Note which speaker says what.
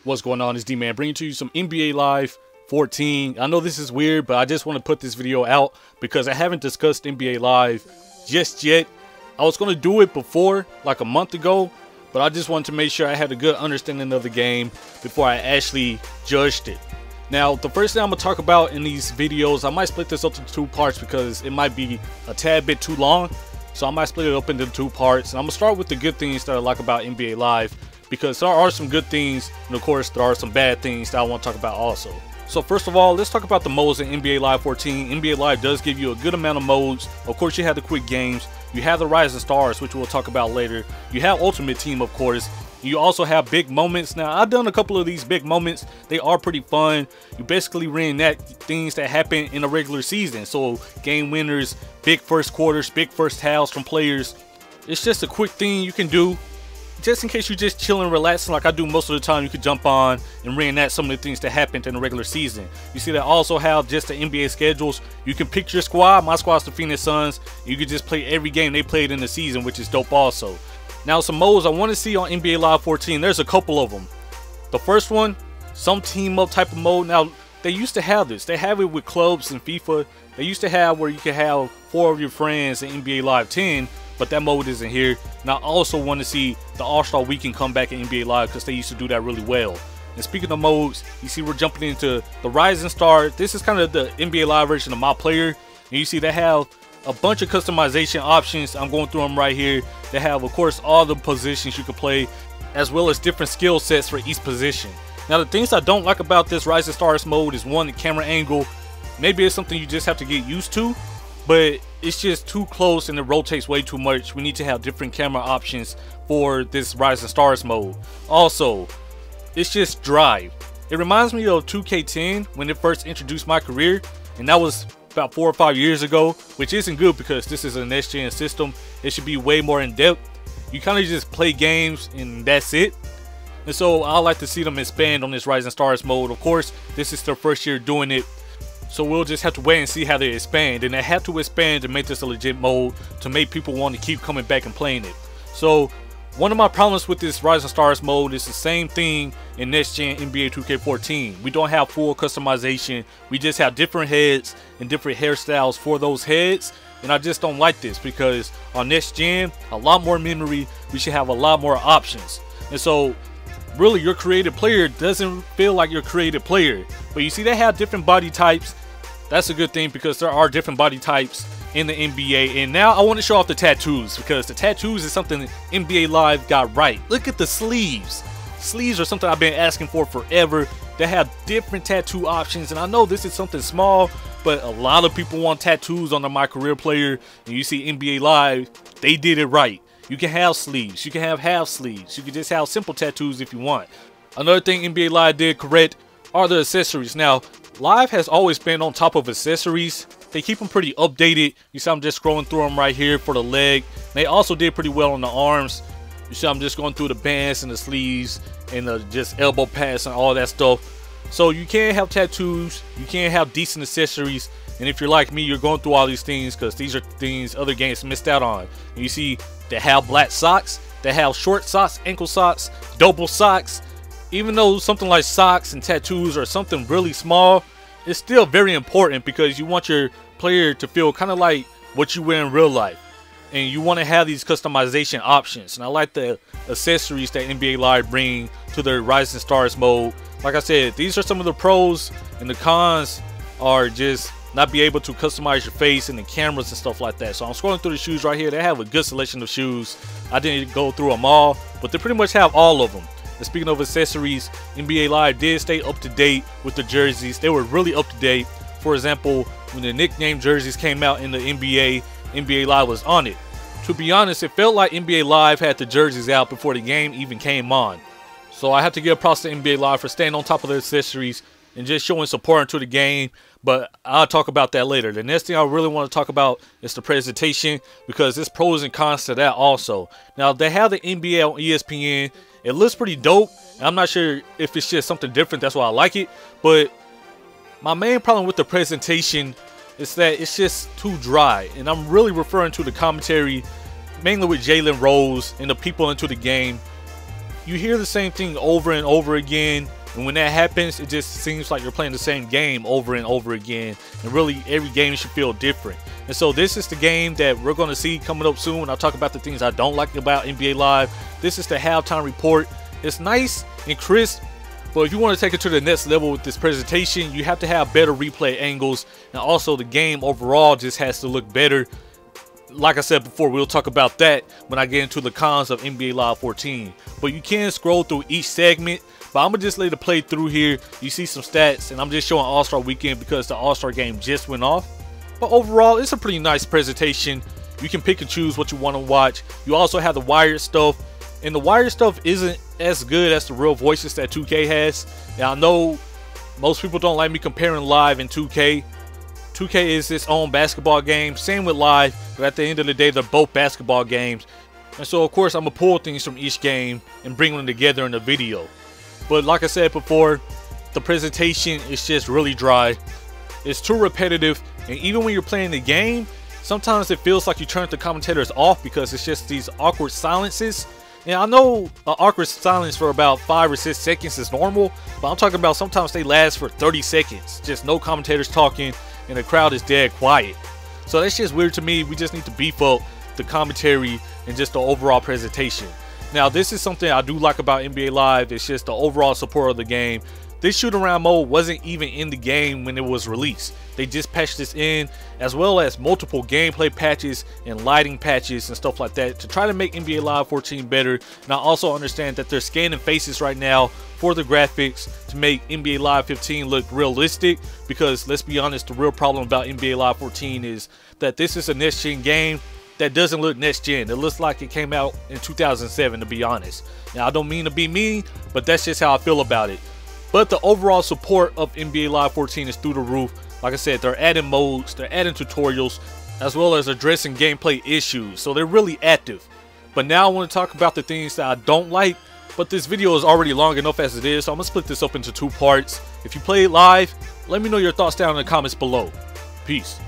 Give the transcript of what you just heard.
Speaker 1: What's going on? It's Dman bringing to you some NBA Live 14. I know this is weird, but I just want to put this video out because I haven't discussed NBA Live just yet. I was going to do it before, like a month ago, but I just wanted to make sure I had a good understanding of the game before I actually judged it. Now, the first thing I'm going to talk about in these videos, I might split this up into two parts because it might be a tad bit too long. So I might split it up into two parts. And I'm going to start with the good things that I like about NBA Live, because there are some good things, and of course there are some bad things that I want to talk about also. So first of all, let's talk about the modes in NBA Live 14. NBA Live does give you a good amount of modes. Of course, you have the quick games, you have the Rising Stars, which we'll talk about later, you have Ultimate Team, of course. You also have big moments. Now, I've done a couple of these big moments. They are pretty fun. You basically reenact things that happen in a regular season. So game winners, big first quarters, big first halves from players. It's just a quick thing you can do just in case you're just chilling, relaxing like I do most of the time. You could jump on and reenact some of the things that happened in the regular season. You see, they also have just the NBA schedules. You can pick your squad. My squad's the Phoenix Suns. You can just play every game they played in the season, which is dope also. Now, some modes I want to see on NBA Live 14. There's a couple of them. The first one, some team up type of mode. Now, they used to have this. They have it with clubs in FIFA. They used to have where you could have 4 of your friends in NBA Live 10, but that mode isn't here. And I also want to see the All-Star Weekend come back in NBA Live because they used to do that really well. And speaking of modes, you see we're jumping into the Rising Star. This is kind of the NBA Live version of My Player. And you see they have a bunch of customization options. I'm going through them right here. They have, of course, all the positions you can play, as well as different skill sets for each position. Now, the things I don't like about this Rising Stars mode is, one, the camera angle. Maybe it's something you just have to get used to, but it's just too close and it rotates way too much. We need to have different camera options for this Rising Stars mode. Also, it's just dry. It reminds me of 2K10 when it first introduced my career, and that was about 4 or 5 years ago, which isn't good because this is a next gen system. It should be way more in depth. You kind of just play games and that's it. And so I like to see them expand on this Rising Stars mode. Of course, this is their first year doing it, so we'll just have to wait and see how they expand. And they have to expand to make this a legit mode, to make people want to keep coming back and playing it. So one of my problems with this Rising Stars mode is the same thing in next gen NBA 2K14. We don't have full customization. We just have different heads and different hairstyles for those heads. And I just don't like this because on next gen, a lot more memory. We should have a lot more options. And so really, your creative player doesn't feel like your creative player. But you see, they have different body types. That's a good thing because there are different body types in the NBA. And now I want to show off the tattoos, because the tattoos is something NBA Live got right. Look at the sleeves. Sleeves are something I've been asking for forever. They have different tattoo options, and I know this is something small, but a lot of people want tattoos on their My Career player. And you see NBA Live, they did it right. You can have sleeves, you can have half sleeves, you can just have simple tattoos if you want. Another thing NBA Live did correct are the accessories. Now, Live has always been on top of accessories. They keep them pretty updated. You see I'm just scrolling through them right here for the leg. They also did pretty well on the arms. You see I'm just going through the bands and the sleeves and the just elbow pads and all that stuff. So you can have tattoos, you can have decent accessories. And if you're like me, you're going through all these things because these are things other games missed out on. And you see they have black socks, they have short socks, ankle socks, double socks. Even though something like socks and tattoos are something really small, it's still very important because you want your player to feel kind of like what you wear in real life. And you want to have these customization options. And I like the accessories that NBA Live bring to their Rising Stars mode. Like I said, these are some of the pros, and the cons are just not be able to customize your face and the cameras and stuff like that. So I'm scrolling through the shoes right here. They have a good selection of shoes. I didn't go through them all, but they pretty much have all of them. And speaking of accessories, NBA Live did stay up to date with the jerseys. They were really up to date. For example, when the nickname jerseys came out in the NBA, NBA Live was on it. To be honest, it felt like NBA Live had the jerseys out before the game even came on. So I have to give props to NBA Live for staying on top of the accessories and just showing support to the game. But I'll talk about that later. The next thing I really want to talk about is the presentation, because there's pros and cons to that also. Now, they have the NBA on ESPN. It looks pretty dope. I'm not sure if it's just something different, that's why I like it. But my main problem with the presentation is that it's just too dry. And I'm really referring to the commentary, mainly with Jalen Rose and the people into the game. you hear the same thing over and over again. And when that happens, it just seems like you're playing the same game over and over again. And really, every game should feel different. And so this is the game that we're going to see coming up soon when I talk about the things I don't like about NBA Live. This is the halftime report. It's nice and crisp, but if you want to take it to the next level with this presentation, you have to have better replay angles. And also the game overall just has to look better. Like I said before, we'll talk about that when I get into the cons of NBA Live 14. But you can scroll through each segment. But I'm going to just let it play through here. You see some stats, and I'm just showing All-Star Weekend because the All-Star game just went off. But overall, it's a pretty nice presentation. You can pick and choose what you want to watch. You also have the wired stuff. And the wired stuff isn't as good as the real voices that 2K has. Now, I know most people don't like me comparing Live and 2K. 2K is its own basketball game. Same with Live. But at the end of the day, they're both basketball games. And so, of course, I'm going to pull things from each game and bring them together in a video. But like I said before, the presentation is just really dry. It's too repetitive, and even when you're playing the game, sometimes it feels like you turn the commentators off because it's just these awkward silences. And I know an awkward silence for about 5 or 6 seconds is normal, but I'm talking about sometimes they last for 30 seconds. Just no commentators talking, and the crowd is dead quiet. So that's just weird to me. We just need to beef up the commentary and just the overall presentation. Now, this is something I do like about NBA Live. It's just the overall support of the game. This shoot around mode wasn't even in the game when it was released. They just patched this in, as well as multiple gameplay patches and lighting patches and stuff like that to try to make NBA Live 14 better. And I also understand that they're scanning faces right now for the graphics to make NBA Live 15 look realistic, because let's be honest, the real problem about NBA Live 14 is that this is a next-gen game that doesn't look next gen. It looks like it came out in 2007, to be honest. Now, I don't mean to be mean, but that's just how I feel about it. But the overall support of NBA Live 14 is through the roof. Like I said, they're adding modes, they're adding tutorials, as well as addressing gameplay issues. So they're really active. But now I want to talk about the things that I don't like. But this video is already long enough as it is, so I'm going to split this up into 2 parts. If you play it live, let me know your thoughts down in the comments below. Peace.